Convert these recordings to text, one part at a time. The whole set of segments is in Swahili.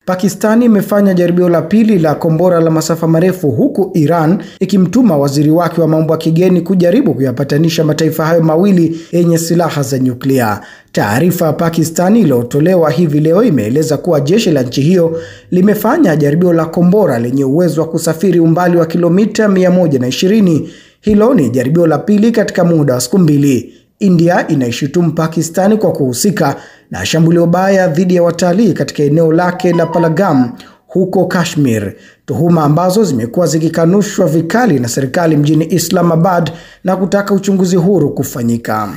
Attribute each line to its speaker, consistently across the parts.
Speaker 1: Pakistani imefanya jaribio la pili la kombora la masafa marefu, huku Iran ikimtuma waziri wake wa mambo ya kigeni kujaribu kuyapatanisha mataifa hayo mawili yenye silaha za nyuklia. Taarifa ya Pakistani iliyotolewa hivi leo imeeleza kuwa jeshi la nchi hiyo limefanya jaribio la kombora lenye uwezo wa kusafiri umbali wa kilomita 120. Hilo ni jaribio la pili katika muda wa siku mbili. India inaishutumu Pakistani kwa kuhusika na shambulio baya dhidi ya watalii katika eneo lake la Pahalgam huko Kashmir, tuhuma ambazo zimekuwa zikikanushwa vikali na serikali mjini Islamabad na kutaka uchunguzi huru kufanyika.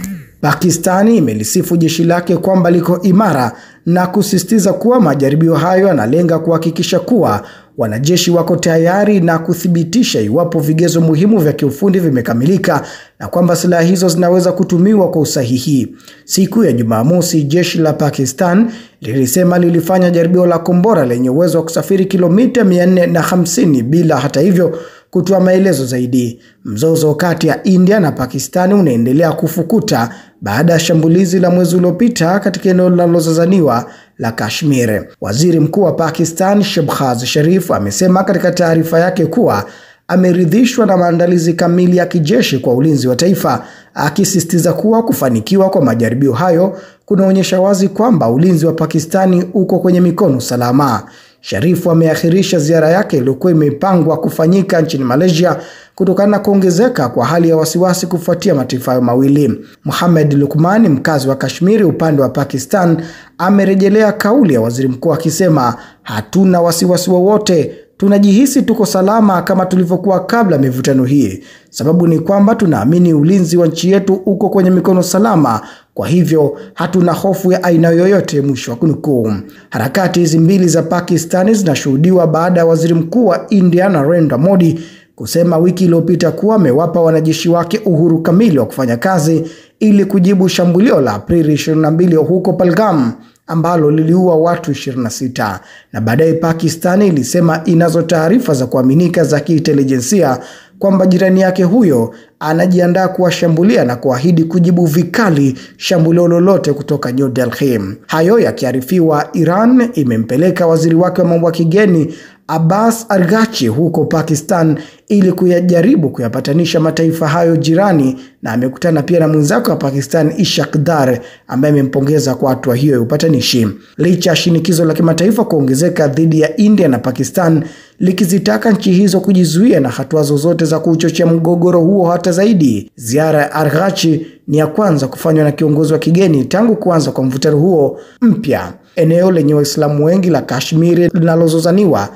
Speaker 1: Pakistani imelisifu jeshi lake kwamba liko imara na kusisitiza kuwa majaribio hayo yanalenga kuhakikisha kuwa wanajeshi wako tayari na kuthibitisha iwapo vigezo muhimu vya kiufundi vimekamilika na kwamba silaha hizo zinaweza kutumiwa kwa usahihi. Siku ya Jumamosi, jeshi la Pakistan lilisema lilifanya jaribio la kombora lenye uwezo wa kusafiri kilomita 450 bila hata hivyo kutoa maelezo zaidi. Mzozo kati ya India na Pakistani unaendelea kufukuta baada ya shambulizi la mwezi uliopita katika eneo linalozozaniwa la Kashmir. Waziri Mkuu wa Pakistan Shehbaz Sharif amesema katika taarifa yake kuwa ameridhishwa na maandalizi kamili ya kijeshi kwa ulinzi wa taifa, akisisitiza kuwa kufanikiwa kwa majaribio hayo kunaonyesha wazi kwamba ulinzi wa Pakistani uko kwenye mikono salama. Sharifu ameakhirisha ziara yake iliyokuwa imepangwa kufanyika nchini Malaysia kutokana na kuongezeka kwa hali ya wasiwasi kufuatia mataifa hayo mawili. Muhammad Luqman, mkazi wa Kashmiri upande wa Pakistan, amerejelea kauli ya waziri mkuu akisema, hatuna wasiwasi wowote, tunajihisi tuko salama kama tulivyokuwa kabla mivutano hii. Sababu ni kwamba tunaamini ulinzi wa nchi yetu uko kwenye mikono salama, kwa hivyo hatuna hofu ya aina yoyote, mwisho wa kunukuu. Harakati hizi mbili za Pakistani zinashuhudiwa baada ya waziri mkuu wa India Narendra Modi kusema wiki iliyopita kuwa amewapa wanajeshi wake uhuru kamili wa kufanya kazi ili kujibu shambulio la Aprili 22 huko Pahalgam ambalo liliua watu 26. Na baadaye Pakistani ilisema inazo taarifa za kuaminika za kiintelijensia kwamba jirani yake huyo anajiandaa kuwashambulia na kuahidi kujibu vikali shambulio lolote kutoka New Delhi. Hayo yakiarifiwa, Iran imempeleka waziri wake wa mambo ya kigeni Abbas Araghchi huko Pakistan ili kujaribu kuyapatanisha mataifa hayo jirani, na amekutana pia na mwenzake wa Pakistan Ishaq Dar ambaye amempongeza kwa hatua hiyo ya upatanishi. Licha ya shinikizo la kimataifa kuongezeka dhidi ya India na Pakistan likizitaka nchi hizo kujizuia na hatua zozote za kuchochea mgogoro huo hata zaidi, ziara ya Araghchi ni ya kwanza kufanywa na kiongozi wa kigeni tangu kuanza kwa mvutano huo mpya. Eneo lenye Waislamu wengi la Kashmir linalozozaniwa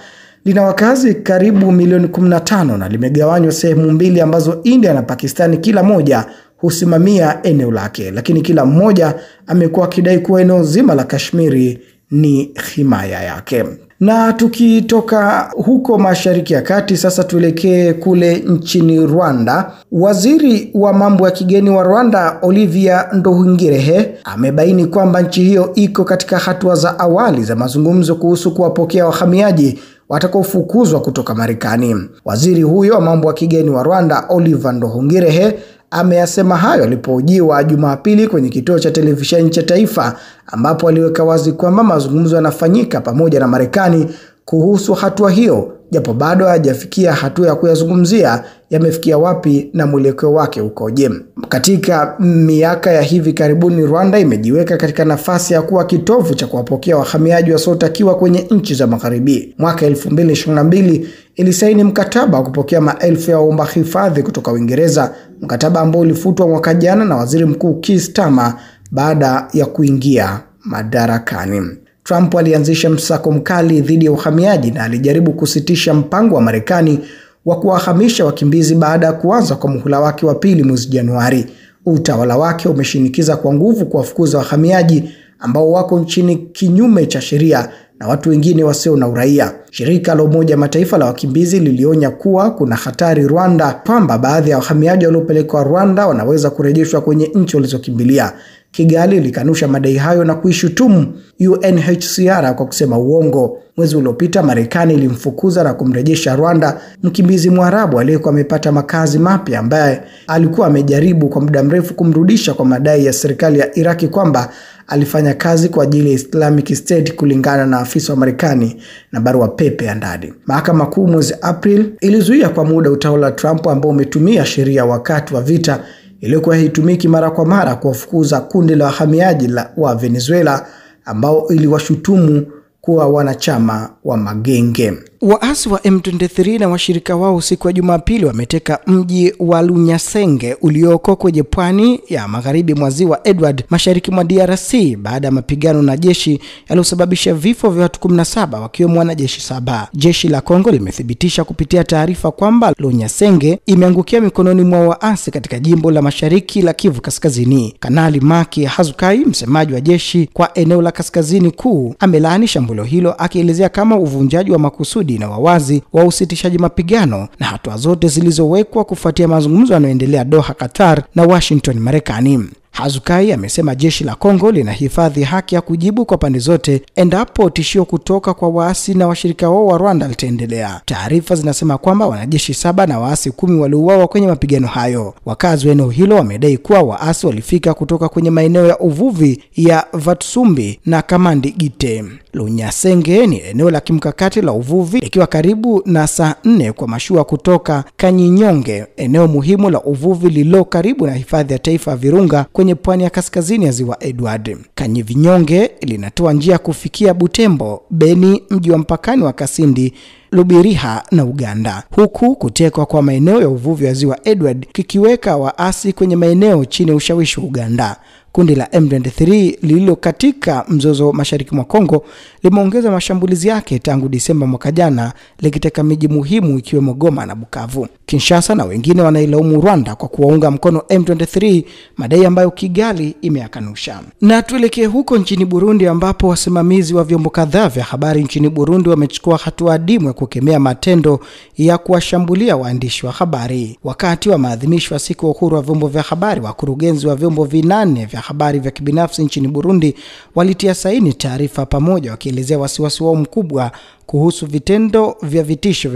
Speaker 1: lina wakazi karibu milioni 15 na limegawanywa sehemu mbili ambazo India na Pakistani kila moja husimamia eneo lake, lakini kila mmoja amekuwa akidai kuwa eneo zima la Kashmiri ni himaya yake. Na tukitoka huko Mashariki ya Kati, sasa tuelekee kule nchini Rwanda. Waziri wa mambo ya kigeni wa Rwanda Olivier Nduhungirehe amebaini kwamba nchi hiyo iko katika hatua za awali za mazungumzo kuhusu kuwapokea wahamiaji watakaofukuzwa kutoka Marekani. Waziri huyo wa mambo ya kigeni wa Rwanda Olivier Nduhungirehe ameyasema hayo alipohojiwa Jumapili kwenye kituo cha televisheni cha taifa, ambapo aliweka wazi kwamba mazungumzo yanafanyika pamoja na Marekani kuhusu hatua hiyo, japo bado hajafikia hatua ya kuyazungumzia yamefikia wapi na mwelekeo wake ukoje. Katika miaka ya hivi karibuni, Rwanda imejiweka katika nafasi ya kuwa kitovu cha kuwapokea wahamiaji wasiotakiwa kwenye nchi za magharibi. Mwaka 2022 ilisaini mkataba wa kupokea maelfu ya waomba hifadhi kutoka Uingereza, mkataba ambao ulifutwa mwaka jana na Waziri Mkuu Keir Starmer baada ya kuingia madarakani. Trump alianzisha msako mkali dhidi ya uhamiaji na alijaribu kusitisha mpango wa Marekani wa kuwahamisha wakimbizi baada ya kuanza kwa muhula wake wa pili mwezi Januari. Utawala wake umeshinikiza kwa nguvu kuwafukuza wahamiaji ambao wako nchini kinyume cha sheria na watu wengine wasio na uraia. Shirika la Umoja Mataifa la wakimbizi lilionya kuwa kuna hatari Rwanda kwamba baadhi ya wahamiaji waliopelekwa Rwanda wanaweza kurejeshwa kwenye nchi walizokimbilia. Kigali likanusha madai hayo na kuishutumu UNHCR kwa kusema uongo. Mwezi uliopita Marekani ilimfukuza na kumrejesha Rwanda mkimbizi Mwarabu aliyekuwa amepata makazi mapya ambaye alikuwa amejaribu kwa muda mrefu kumrudisha kwa madai ya serikali ya Iraki kwamba alifanya kazi kwa ajili ya Islamic State kulingana na afisa wa Marekani na barua pepe ya ndani. Mahakama Kuu mwezi April ilizuia kwa muda utawala wa Trump ambao umetumia sheria wakati wa vita iliyokuwa haitumiki mara kwa mara kuwafukuza kundi la wahamiaji wa Venezuela ambao iliwashutumu kuwa wanachama wa magenge. Waasi wa M23 na washirika wao siku ya Jumapili wameteka mji wa Lunyasenge ulioko kwenye pwani ya magharibi mwa Ziwa Edward mashariki mwa DRC baada ya mapigano na jeshi yaliyosababisha vifo vya watu 17 wakiwemo wanajeshi 7. Jeshi la Kongo limethibitisha kupitia taarifa kwamba Lunyasenge imeangukia mikononi mwa waasi katika jimbo la mashariki la Kivu Kaskazini. Kanali Maki Hazukai, msemaji wa jeshi kwa eneo la Kaskazini Kuu, amelaani shambulio hilo akielezea kama uvunjaji wa makusudi na wawazi wa usitishaji mapigano na hatua zote zilizowekwa kufuatia mazungumzo yanayoendelea Doha, Qatar na Washington, Marekani. Hazukai amesema jeshi la Kongo linahifadhi haki ya kujibu kwa pande zote endapo tishio kutoka kwa waasi na washirika wao wa Rwanda litaendelea. Taarifa zinasema kwamba wanajeshi 7 na waasi 10 waliuawa kwenye mapigano hayo. Wakazi wa eneo hilo wamedai kuwa waasi walifika kutoka kwenye maeneo ya uvuvi ya Vatsumbi na Kamandi Gite. Lunyasenge ni eneo la kimkakati la uvuvi ikiwa karibu na saa 4 kwa mashua kutoka Kanyinyonge, eneo muhimu la uvuvi lilo karibu na hifadhi ya taifa ya Virunga kwenye pwani ya kaskazini ya Ziwa Edward. Kanyivinyonge linatoa njia kufikia Butembo, Beni, mji wa mpakani wa Kasindi, Lubiriha na Uganda, huku kutekwa kwa maeneo ya uvuvi wa Ziwa Edward kikiweka waasi kwenye maeneo chini ya ushawishi wa Uganda. Kundi la M23 lililo katika mzozo mashariki mwa Kongo limeongeza mashambulizi yake tangu Disemba mwaka jana, likiteka miji muhimu ikiwemo Goma na Bukavu. Kinshasa na wengine wanailaumu Rwanda kwa kuwaunga mkono M23, madai ambayo Kigali imeyakanusha. Na tuelekee huko nchini Burundi ambapo wasimamizi wa vyombo kadhaa vya habari nchini Burundi wamechukua hatua adimu ya kukemea matendo ya kuwashambulia waandishi wa habari. Wakati wa maadhimisho ya siku ya uhuru wa vyombo vya habari, wakurugenzi wa vyombo 8 vya habari vya kibinafsi nchini Burundi walitia saini taarifa pamoja wakielezea wasiwasi wao mkubwa kuhusu vitendo vya vitisho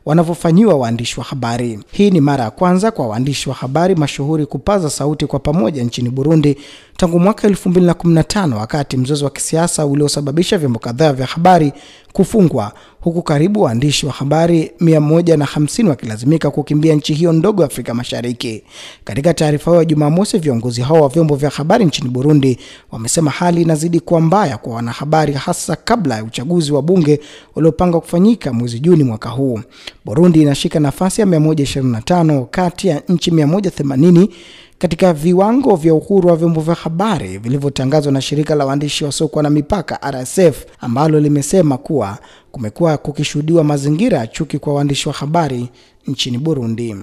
Speaker 1: wanavyofanyiwa waandishi wa habari. Hii ni mara ya kwanza kwa waandishi wa habari mashuhuri kupaza sauti kwa pamoja nchini Burundi tangu mwaka 2015 wakati mzozo wa kisiasa uliosababisha vyombo kadhaa vya habari kufungwa, huku karibu waandishi wa habari 150 wakilazimika kukimbia nchi hiyo ndogo Afrika Mashariki. Katika taarifa yao ya Jumamosi, viongozi hao wa vyombo vya habari nchini Burundi wamesema hali inazidi kuwa mbaya kwa wanahabari, hasa kabla ya uchaguzi wa bunge uliopangwa kufanyika mwezi Juni mwaka huu. Burundi inashika nafasi ya 125 kati ya nchi 180 katika viwango vya uhuru wa vyombo vya habari vilivyotangazwa na shirika la waandishi wasiokuwa na mipaka RSF, ambalo limesema kuwa kumekuwa kukishuhudiwa mazingira ya chuki kwa waandishi wa habari nchini Burundi.